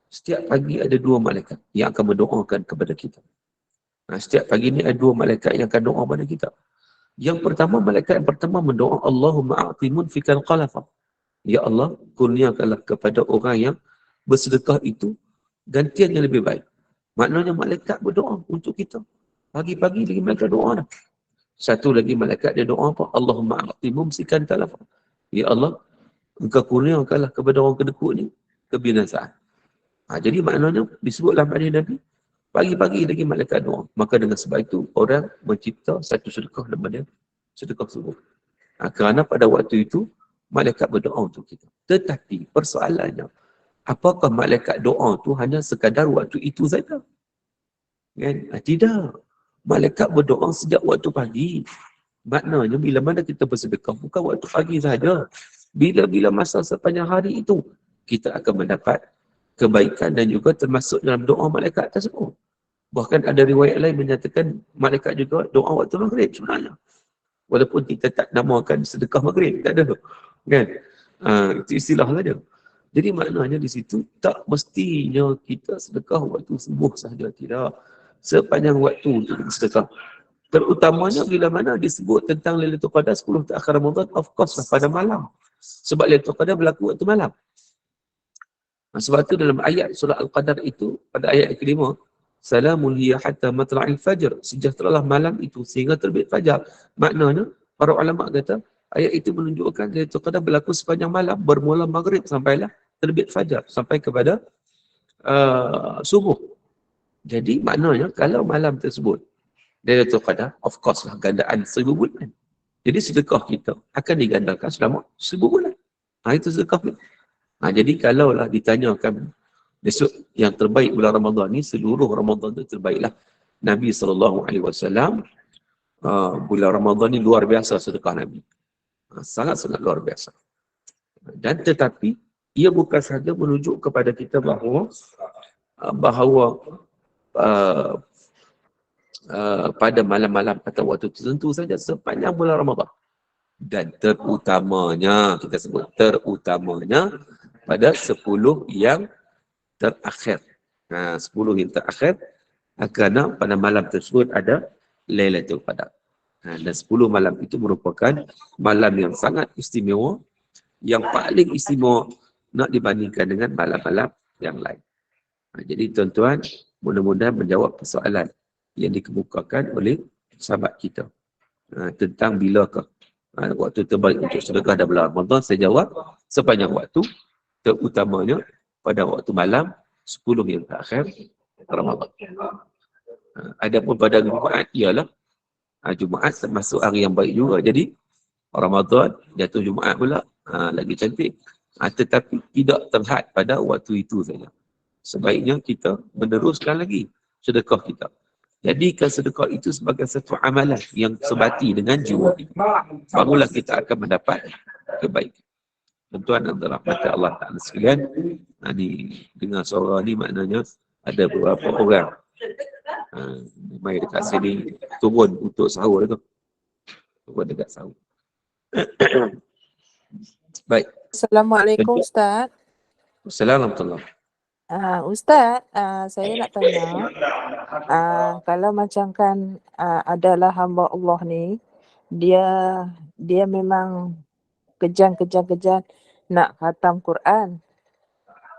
setiap pagi ada 2 malaikat yang akan mendoakan kepada kita. Setiap pagi ni ada 2 malaikat yang akan doa kepada kita. Yang pertama, malaikat yang pertama mendoa, Allahumma a'ti munfikan qalafa. Ya Allah, kurniakanlah kepada orang yang bersedekah itu gantian yang lebih baik. Maknanya malaikat berdoa untuk kita. Pagi-pagi lagi malaikat doa dah. Satu lagi malaikat dia doa apa? Allahumma a'ti mumsikan talafa. Ya Allah, engkau kurniakanlah kepada orang kedekut ni kebinasaan. Jadi maknanya disebut dalam hadis Nabi, pagi-pagi lagi malaikat doa. Maka dengan sebab itu, orang mencipta satu sedekah daripada sedekah subuh. Kerana pada waktu itu, malaikat berdoa untuk kita. Tetapi persoalannya, apakah malaikat doa tu hanya sekadar waktu itu saja? Kan? Tidak. Malaikat berdoa sejak waktu pagi. Maknanya bila mana kita bersedekah, bukan waktu pagi saja. Bila-bila masa sepanjang hari itu, kita akan mendapat kebaikan dan juga termasuk dalam doa malaikat tersebut. Bahkan ada riwayat lain menyatakan malaikat juga doa waktu maghrib sebenarnya. Walaupun kita tak namakan sedekah maghrib, tak ada. Kan? Itu istilah saja. Jadi maknanya di situ tak mestinya kita sedekah waktu subuh sahaja, tidak. Sepanjang waktu untuk sedekah. Terutamanya bila mana disebut tentang Lailatul Qadar 10 terakhir Ramadan, of course lah pada malam. Sebab Lailatul Qadar berlaku waktu malam. Sebab itu dalam ayat surah Al-Qadar itu, pada ayat kelima, Salamun hiya hatta matla'il fajr. Sejahteralah malam itu sehingga terbit fajar. Maknanya, para ulama kata, ayat itu menunjukkan Lailatul Qadar berlaku sepanjang malam, bermula maghrib sampailah terbit fajar, sampai kepada subuh. Jadi maknanya, kalau malam tersebut, Lailatul Qadar, of course lah, gandaan 1000 bulan. Jadi sedekah kita akan digandakan selama 1000 bulan. Itu sedekah kita. Jadi kalaulah ditanyakan besok yang terbaik bulan Ramadan ni, seluruh Ramadan itu terbaiklah. Nabi SAW, bulan Ramadan ni luar biasa sedekah Nabi. Sangat-sangat luar biasa. Dan tetapi, ia bukan sahaja menunjuk kepada kita bahawa pada malam-malam atau waktu tertentu saja sepanjang bulan Ramadan. Dan terutamanya, kita sebut terutamanya, pada 10 yang terakhir. 10 yang terakhir, kerana pada malam tersebut ada Lailatul Qadar. Dan 10 malam itu merupakan malam yang sangat istimewa, yang paling istimewa nak dibandingkan dengan malam-malam yang lain. Jadi tuan-tuan, mudah-mudahan menjawab persoalan yang dikemukakan oleh sahabat kita tentang bilakah waktu terbaik untuk sedekah dalam bulan Ramadan. Saya jawab, sepanjang waktu, terutamanya pada waktu malam 10 yang terakhir Ramadan. Adapun pada Jumaat, ialah Jumaat termasuk hari yang baik juga. Jadi Ramadan jatuh Jumaat pula lagi cantik. Tetapi tidak terhad pada waktu itu saja. Sebaiknya kita meneruskan lagi sedekah kita. Jadikan sedekah itu sebagai satu amalan yang sebati dengan jiwa kita. Barulah kita akan mendapat kebaikan. Tuan-tuan dan rahmat Allah Ta'ala sekalian, ni dengar suara ni maknanya ada beberapa orang mai dekat sini turun untuk sahur tu. Turun dekat sahur. Baik. Assalamualaikum Ustaz. Assalamualaikum. Ustaz, saya nak tanya, kalau macam kan adalah hamba Allah ni, dia memang kejar nak khatam Quran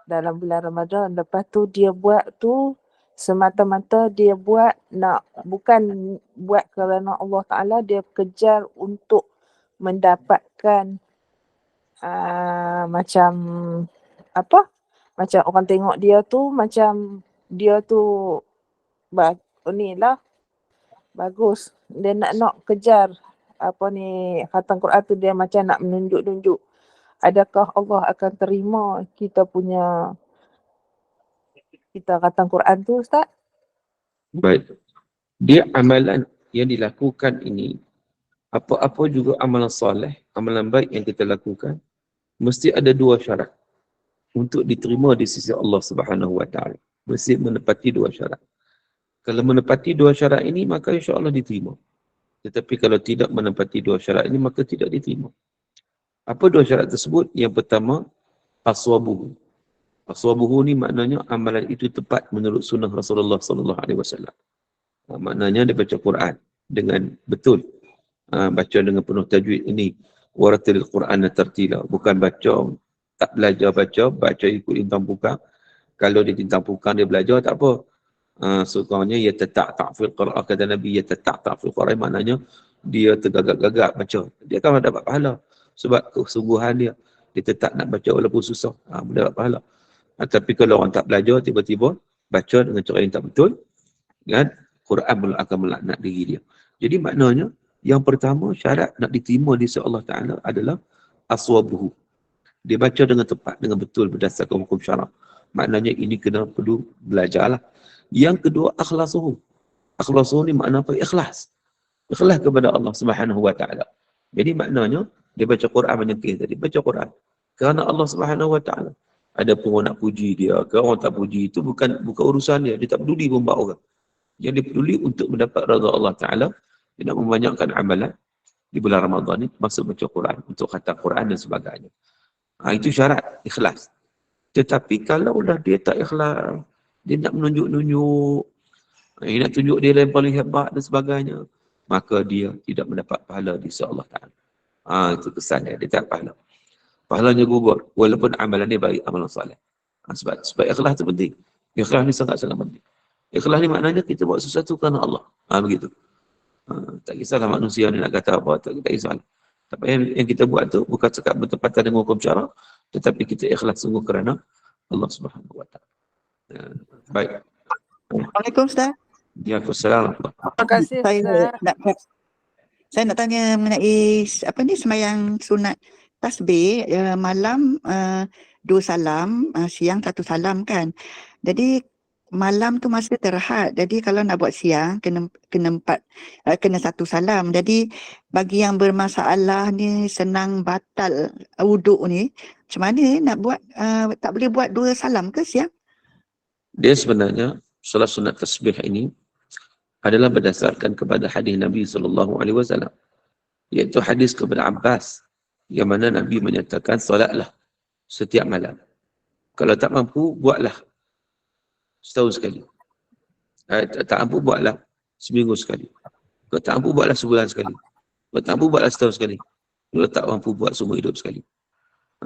dalam bulan Ramadan. Lepas tu dia buat tu semata-mata dia buat bukan buat kerana Allah Ta'ala, dia kejar untuk mendapatkan macam apa? Macam orang tengok dia tu macam dia tu bagus. Dia nak kejar khatam Quran tu, dia macam nak menunjuk-nunjuk. Adakah Allah akan terima kita khatam Quran tu, Ustaz? Baik. Dia amalan yang dilakukan ini, apa-apa juga amalan soleh, amalan baik yang kita lakukan, mesti ada dua syarat untuk diterima di sisi Allah Subhanahu Wa Taala. Mesti menepati dua syarat. Kalau menepati dua syarat ini, maka insya-Allah diterima. Tetapi kalau tidak menepati dua syarat ini, maka tidak diterima. Apa dua syarat tersebut? Yang pertama, aswabuhu. Aswabuhu ni maknanya amalan itu tepat menurut sunnah Rasulullah sallallahu alaihi wasallam. Maknanya dia baca Quran dengan betul. Baca dengan penuh tajwid ini. Waratil Quran tartila. Bukan baca, tak belajar baca ikut intang pukang. Kalau dia intang pukang dia belajar, tak apa. Sukanya ia tak fil Quran, kata Nabi, ia tak fil Quran, maknanya dia tergagap-gagap baca. Dia akan dapat pahala. Sebab kesungguhan dia tetap nak baca walaupun susah. Mendapat pahala. Tapi kalau orang tak belajar, tiba-tiba baca dengan cara yang tak betul, kan? Quran akan melaknat diri dia. Jadi maknanya, yang pertama syarat nak diterima di sisi Allah Ta'ala adalah aswabuhu. Dia baca dengan tepat, dengan betul berdasarkan hukum syarak. Maknanya ini perlu belajarlah. Yang kedua, akhlasuhu. Akhlasuhu ni makna apa? Ikhlas. Ikhlas kepada Allah Subhanahu Wa Ta'ala. Jadi maknanya, dia baca Quran macam tadi. Baca Quran kerana Allah Subhanahu Wa Ta'ala. Ada pun orang nak puji dia, ke orang tak puji, itu bukan urusan dia. Dia tak peduli pun buat orang. Yang dia peduli untuk mendapat redha Allah Ta'ala, dia nak membanyakkan amalan di bulan Ramadan ni, masuk baca Quran, untuk khatam Quran dan sebagainya. Itu syarat, ikhlas. Tetapi kalau dah dia tak ikhlas, dia nak menunjuk-nunjuk, dia nak tunjuk dia yang paling hebat dan sebagainya, maka dia tidak mendapat pahala di sisi Allah Ta'ala. Itu kesannya, dia tak pahala. Pahalanya gugur, walaupun amalan dia baik, amalan soleh. Sebab ikhlas itu penting. Ikhlas ni sangat-sangat penting. Ikhlas ni maknanya kita buat sesuatu kerana Allah. Begitu. Tak kisahlah manusia ni nak kata apa, tak kisahlah. Tapi yang kita buat tu bukan sekat bertepatan dengan hukum syarak, tetapi kita ikhlas sungguh kerana Allah Subhanahu Wa Ta'ala. Baik. Assalamualaikum Ustaz. Ya, Assalamualaikum. Terima kasih, Ustaz. Saya nak tanya mengenai sembahyang sunat tasbih malam 2 salam, siang 1 salam kan. Jadi malam tu masa terhad. Jadi kalau nak buat siang kena 1 salam. Jadi bagi yang bermasalah ni senang batal wuduk ni, macam mana nak buat, tak boleh buat 2 salam ke siang? Dia sebenarnya solat sunat tasbih ini adalah berdasarkan kepada hadis Nabi SAW, iaitu hadis kepada Abbas, yang mana Nabi menyatakan solatlah setiap malam. Kalau tak mampu, buatlah setahun sekali. Tak mampu, buatlah seminggu sekali. Kalau tak mampu, buatlah sebulan sekali. Kalau tak mampu, buatlah setahun sekali. Kalau tak mampu, buat seumur hidup sekali.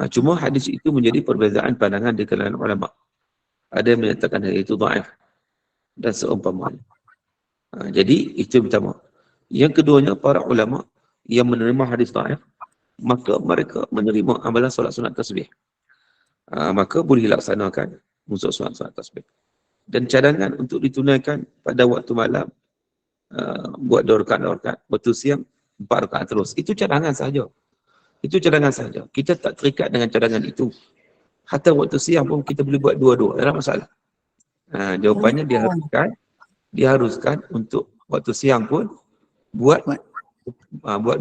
Cuma hadis itu menjadi perbezaan pandangan di kalangan ulama. Ada yang menyatakan hadis itu dhaif dan seumpamanya. Jadi itu yang pertama. Yang keduanya, para ulama yang menerima hadis dhaif, maka mereka menerima amalan solat sunat tasbih. Maka boleh dilaksanakan untuk solat sunat tasbih. Dan cadangan untuk ditunaikan pada waktu malam, buat 2 rakaat, waktu siang 4 rakaat terus. Itu cadangan sahaja. Itu cadangan sahaja. Kita tak terikat dengan cadangan itu. Hatta waktu siang pun kita boleh buat dua-dua. Tak ada masalah. Jawapannya diharuskan untuk waktu siang pun buat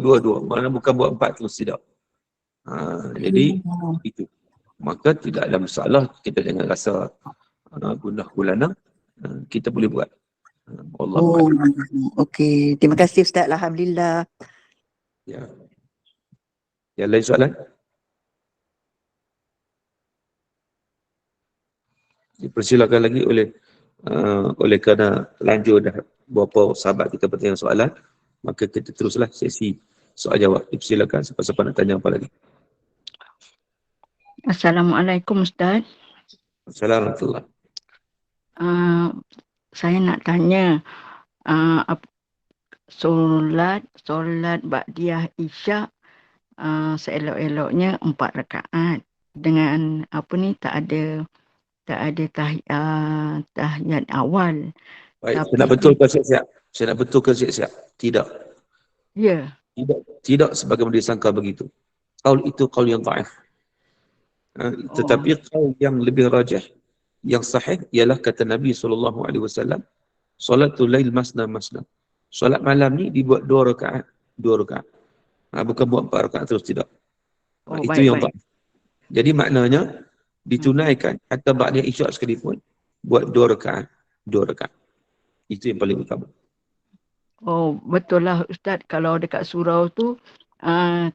dua-dua. Maksudnya bukan buat 4 terus, tidak. Jadi itu. Maka tidak ada masalah, kita jangan rasa gundah gulana, kita boleh buat. Okey. Terima kasih Ustaz. Alhamdulillah. Ya. Yang lain soalan? Dipersilakan lagi oleh kerana lanjut dah beberapa sahabat kita bertanya soalan, maka kita teruslah sesi soal jawab. Dipersilakan siapa-siapa nak tanya apa lagi. Assalamualaikum Ustaz. Assalamualaikum. Saya nak tanya, solat ba'diyah isyak seelok-eloknya 4 rakaat dengan tak ada tahiyat awal. Baik, Tapi, saya nak betulkan siap-siap. Tidak. Ya. Tidak sebagaimana disangka begitu. Qaul itu qaul yang dhaif. Tetapi qaul yang lebih rajih, yang sahih ialah kata Nabi SAW, salatul lail masna. Solat malam ni dibuat 2 rakaat. Bukan buat 4 rakaat terus, tidak. Itu yang dhaif. Jadi maknanya ditunaikan atau ba'da isyak sekalipun buat 2 rakaat. Itu yang paling utama. Betul lah Ustaz. Kalau dekat surau tu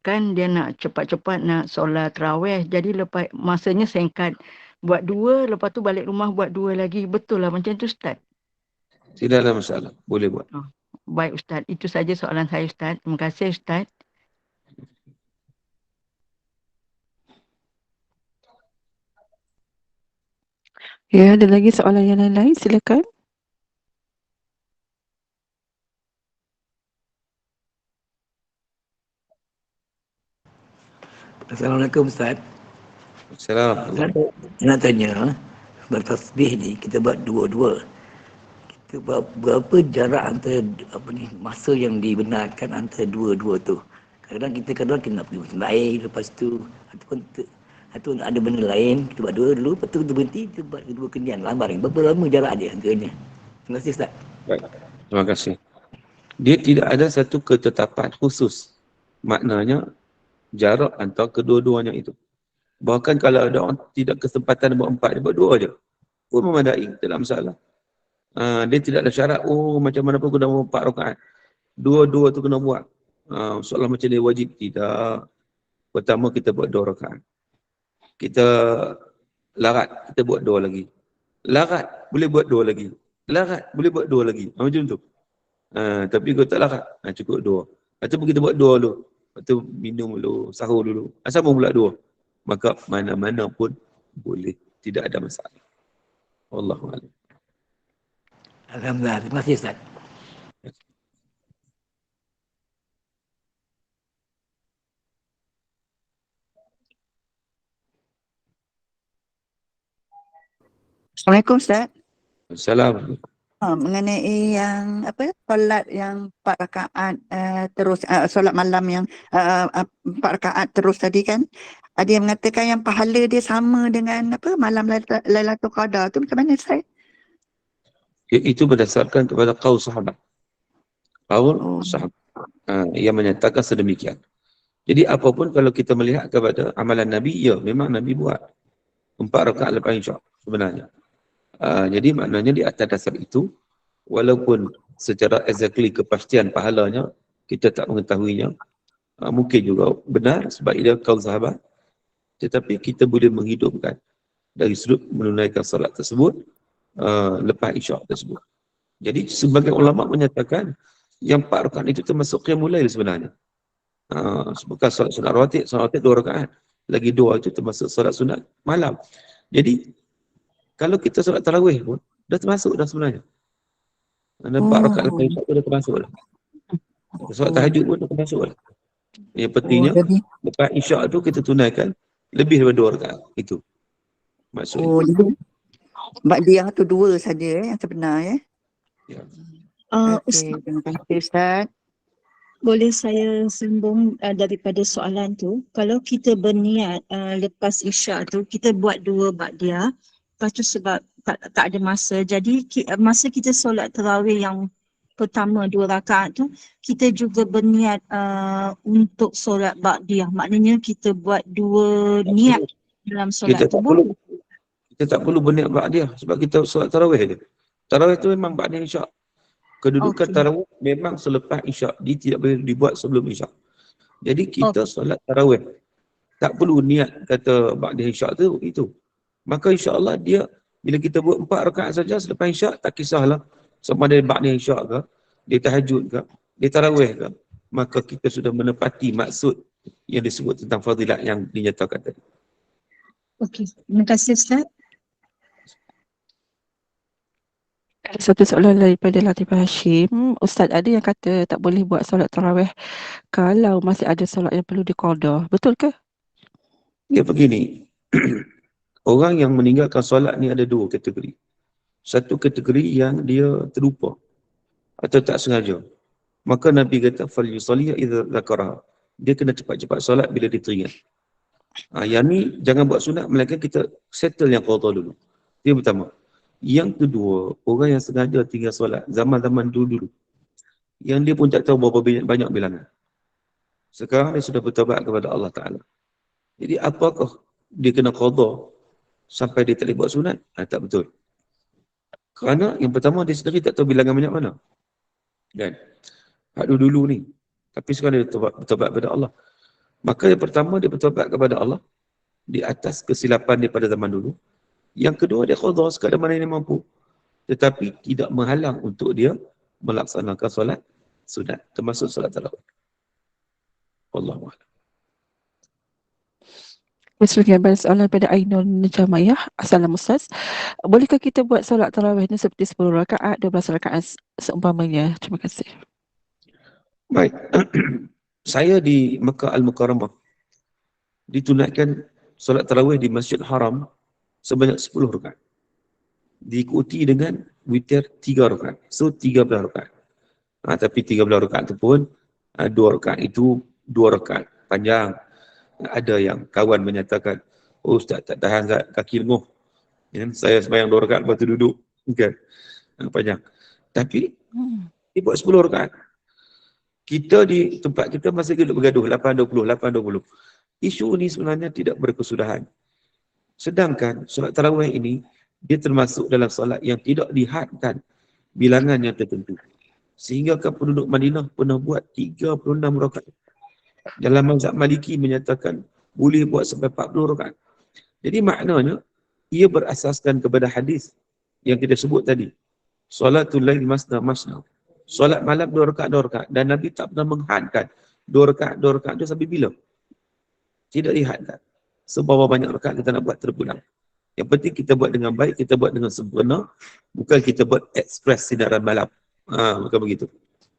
kan dia nak cepat-cepat nak solat tarawih, jadi lepas masanya singkat, buat 2, lepas tu balik rumah buat 2 lagi. Betul lah macam tu Ustaz? Tidak ada masalah, boleh buat. Baik Ustaz, itu saja soalan saya Ustaz. Terima kasih Ustaz. Ya, ada lagi soalan yang lain-lain, silakan. Assalamualaikum Ustaz. Assalamualaikum. Saya nak tanya, bertasbih ni kita buat 2-2. Kita buat berapa jarak antara masa yang dibenarkan antara 2-2 tu? Kadang-kadang kita nak pergi musim air, lepas tu ataupun ada benda lain, kita buat 2 dulu, lepas tu kita berhenti, kita buat 2 kemudian lambat. Berapa lama jarak dia antaranya? Terima kasih Ustaz. Baik. Terima kasih. Dia tidak ada satu ketetapan khusus. Maknanya jarak antara kedua-duanya itu. Bahkan kalau ada orang tidak kesempatan buat 4, dia buat 2 aja. Pun memadai, tidak masalah. Dia tidak ada syarat, macam mana pun kena buat 4 rakaat. 2 tu kena buat. Soalan macam dia wajib, tidak. Pertama kita buat 2 rakaat. Kita larat, kita buat 2 lagi. Larat, boleh buat 2 lagi. Larat, boleh buat 2 lagi. Macam tu. Tapi kalau tak larat, cukup 2. Ataupun kita buat 2 dulu. Lepas tu minum dulu, sahur dulu. Sama pula 2. Maka mana-mana pun boleh. Tidak ada masalah. Wallahualam. Alhamdulillah. Terima kasih Ustaz. Assalamualaikum Ustaz. Assalamualaikum. Mengenai yang solat yang 4 rakaat terus, solat malam yang 4 rakaat terus tadi kan, ada yang mengatakan yang pahala dia sama dengan malam Lailatul Qadar tu, macam mana Ustaz? Itu berdasarkan kepada qaul sahabat. Qaul sahabat yang menyatakan sedemikian. Jadi apapun kalau kita melihat kepada amalan Nabi, ya memang Nabi buat 4 rakaat lepas isyak sebenarnya. Jadi maknanya di atas dasar itu, walaupun secara exactly kepastian pahalanya kita tak mengetahuinya, mungkin juga benar sebab ia qaul sahabat, tetapi kita boleh menghidupkan dari sudut menunaikan salat tersebut lepas isyak tersebut. Jadi sebagai ulama menyatakan Yang 4 rakaat itu termasuk qiyamul lail sebenarnya. Bukan solat sunat rawatib, solat rawatib 2 rakaat. Lagi 2 itu termasuk solat sunat malam. Jadi kalau kita solat tarawih pun dah termasuk dah sebenarnya. Ada 4 rakaat lepas isyak tu dah termasuk dah. Solat tahajud pun dah termasuk dah. Yang pentingnya jadi lepas isyak tu kita tunaikan lebih daripada 2 rakaat. Itu maksudnya. jadi ba'diyah tu 2 saja yang sebenar ya. Ya. Okey, terima kasih Ustaz. Boleh saya sambung daripada soalan tu. Kalau kita berniat lepas isyak tu, kita buat 2 ba'diyah. Lepas tu sebab tak ada masa. Jadi masa kita solat tarawih yang pertama 2 rakaat tu, kita juga berniat untuk solat ba'diyah. Maknanya kita buat 2 niat dalam solat Kita tu. tak perlu berniat ba'diyah sebab kita solat tarawih je. Tarawih tu memang ba'diyah isyak. Kedudukan tarawih memang selepas isyak. Dia tidak boleh dibuat sebelum isyak. Jadi kita solat tarawih. Tak perlu niat kata ba'diyah isyak tu itu. Maka insya-Allah dia bila kita buat 4 rakaat saja selepas isyak, tak kisahlah sama ada ba'diyah isyak ke, dia tahajud ke, dia tarawih ke, maka kita sudah menepati maksud yang disebut tentang fadilat yang dinyatakan tadi. Okey, terima kasih Ustaz. Ada satu soalan daripada Latifah Hashim. Ustaz, ada yang kata tak boleh buat solat tarawih kalau masih ada solat yang perlu diqada. Betul ke? Ya begini, orang yang meninggalkan solat ni ada 2 kategori. Satu kategori yang dia terlupa atau tak sengaja. Maka Nabi kata falyusalli idza dzakara. Dia kena cepat-cepat solat bila dia teringat. Yang ni jangan buat sunat melainkan kita settle yang qada dulu. Itu yang pertama. Yang kedua, orang yang sengaja tinggal solat zaman-zaman dulu-dulu. Yang dia pun tak tahu berapa banyak bilangan. Sekarang dia sudah bertaubat kepada Allah Ta'ala. Jadi apakah dia kena qada sampai dia tak boleh buat sunat? Tak betul. Kerana yang pertama dia sendiri tak tahu bilangan banyak mana. Kan? Hak dulu ni. Tapi sekarang dia bertaubat kepada Allah. Maka yang pertama dia bertaubat kepada Allah di atas kesilapan dia pada zaman dulu. Yang kedua dia qada sekadar mana yang mampu. Tetapi tidak menghalang untuk dia melaksanakan solat sunat. Termasuk solat tarawih. Wallahu a'lam. Sebagai soalan pada Ainul Jamayah. Assalamualaikum Ustaz. Bolehkah kita buat solat tarawih ni seperti 10 rakaat, 12 rakaat seumpamanya? Terima kasih. Baik. Saya di Mekah Al-Mukarramah ditunaikan solat tarawih di Masjid Haram sebanyak 10 rakaat. Diikuti dengan witir 3 rakaat. So 13 rakaat. Tapi 13 rakaat itu pun 2 rakaat itu 2 rakaat panjang. Ada yang kawan menyatakan, oh Ustaz tak tahan kaki lenguh. Saya sembahyang 2 rakaat lepas tu duduk. Kan? Panjang. Tapi dia buat 10 rakaat. Kita di tempat kita masih duduk bergaduh 8-20, 8-20. Isu ini sebenarnya tidak berkesudahan. Sedangkan solat tarawih ini dia termasuk dalam solat yang tidak dihadkan bilangan yang tertentu. Sehingga penduduk Madinah pernah buat 36 rakaat. Dalam mazhab Maliki menyatakan boleh buat sampai 40 rakaat. Jadi maknanya ia berasaskan kepada hadis yang kita sebut tadi. Salatul lail masna masna. Solat malam 2 rakaat 2 rakaat dan Nabi tak pernah menghadkan 2 rakaat 2 rakaat tu sampai bila? Tidak dihadkan. Seberapa banyak rakaat kita nak buat terpulang. Yang penting kita buat dengan baik, kita buat dengan sempurna, bukan kita buat ekspres sinaran malam. Bukan begitu.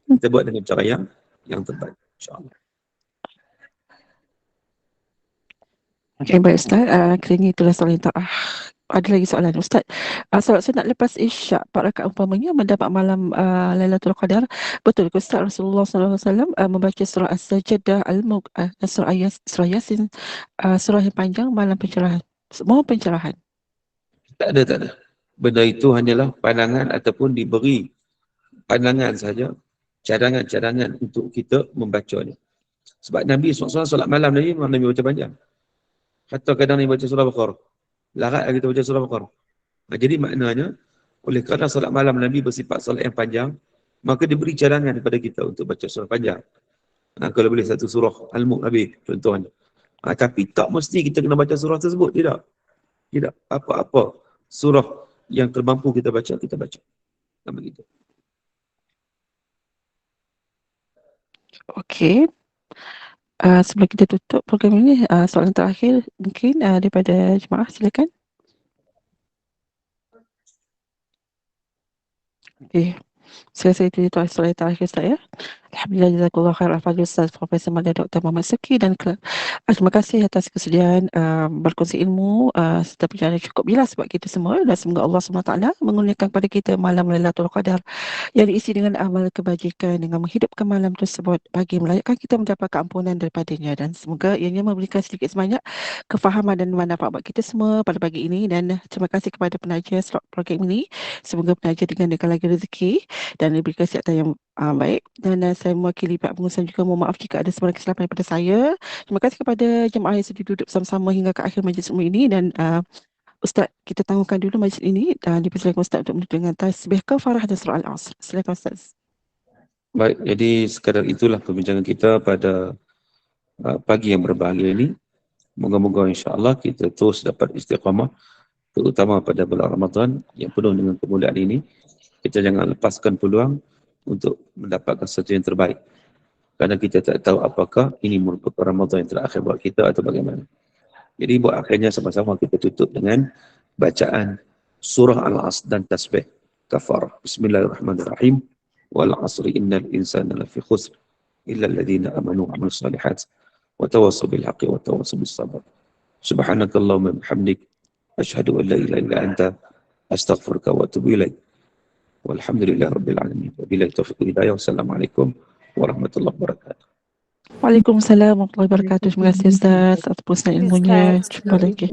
Kita buat dengan cara yang terbaik. InsyaAllah. Okay, baik Ustaz. Kiranya itulah soalan yang ada lagi soalan Ustaz. Solat sunat lepas isyak 4 rakaat umpamanya mendapat malam Lailatul Qadar. Betul ke Ustaz Rasulullah SAW membaca surah As-Sajdah, Al-Mulk, surah Yasin, surah yang panjang malam pencerahan. Semua pencerahan. Tak ada. Benda itu hanyalah pandangan ataupun diberi pandangan saja, cadangan-cadangan untuk kita membacanya. Sebab Nabi SAW solat malam Nabi memang Nabi baca panjang. Hatta kadang Nabi baca surah Baqarah. Larat kita baca surah Baqarah. Jadi maknanya, oleh kerana solat malam Nabi bersifat solat yang panjang, maka diberi cadangan kepada kita untuk baca surah panjang. Kalau boleh satu surah Al-Mulk Nabi contohnya. Tapi tak mesti kita kena baca surah tersebut. Tidak. Apa-apa surah yang termampu kita baca, kita baca. Sama gitu. Okey. Sebelum kita tutup program ini, soalan terakhir mungkin daripada jemaah, silakan. Okey. Saya rasa itu soalan terakhir Ustaz ya. Alhamdulillah, jazakallah khair al-fadhil Ustaz Profesor Madia Dr. Muhammad Suki dan terima kasih atas kesediaan berkongsi ilmu serta perjalanan cukup jelas buat kita semua, dan semoga Allah SWT mengurniakan kepada kita malam Lailatul Qadar yang diisi dengan amal kebajikan, dengan menghidupkan malam tersebut bagi melayakkan kita mendapat keampunan daripadanya, dan semoga ianya memberikan sedikit sebanyak kefahaman dan manfaat buat kita semua pada pagi ini. Dan terima kasih kepada penaja slot program ini, semoga penaja digandakan lagi rezeki dan diberi kesihatan yang baik. Dan saya mewakili pihak pengurusan juga mohon maaf jika ada sebarang kesilapan daripada saya. Terima kasih kepada jemaah yang sudah duduk bersama-sama hingga ke akhir majlis ilmu ini. Dan Ustaz, kita tangguhkan dulu majlis ini dan dipersilakan Ustaz untuk menutup dengan tasbih kafarah dan surah Al-Asr. Silakan Ustaz. Baik, jadi sekadar itulah perbincangan kita pada pagi yang berbahagia ini. Moga-moga insya-Allah kita terus dapat istiqamah, terutama pada bulan Ramadan yang penuh dengan kemuliaan ini. Kita jangan lepaskan peluang untuk mendapatkan sesuatu yang terbaik. Kerana kita tak tahu apakah ini merupakan Ramadan yang terakhir buat kita atau bagaimana. Jadi buat akhirnya sama-sama kita tutup dengan bacaan surah Al-Asr dan tasbih kafarah. Bismillahirrahmanirrahim. Wal 'asri innal insana lafi khusr illa alladhina amanu wa 'amilus shalihat wa tawassaw bil haqqi wa tawassaw bis sabr. Subhanakallahumma wa bihamdik asyhadu an la ilaha illa anta astaghfiruka wa atubu ilaik. Walhamdulillahirabbil alamin. Wabillahi taufiq wal hidayah. Wassalamualaikum warahmatullahi wabarakatuh. Waalaikumsalam warahmatullahi wabarakatuh. Terima kasih Ustaz atas ilmunya. Jumpa lagi.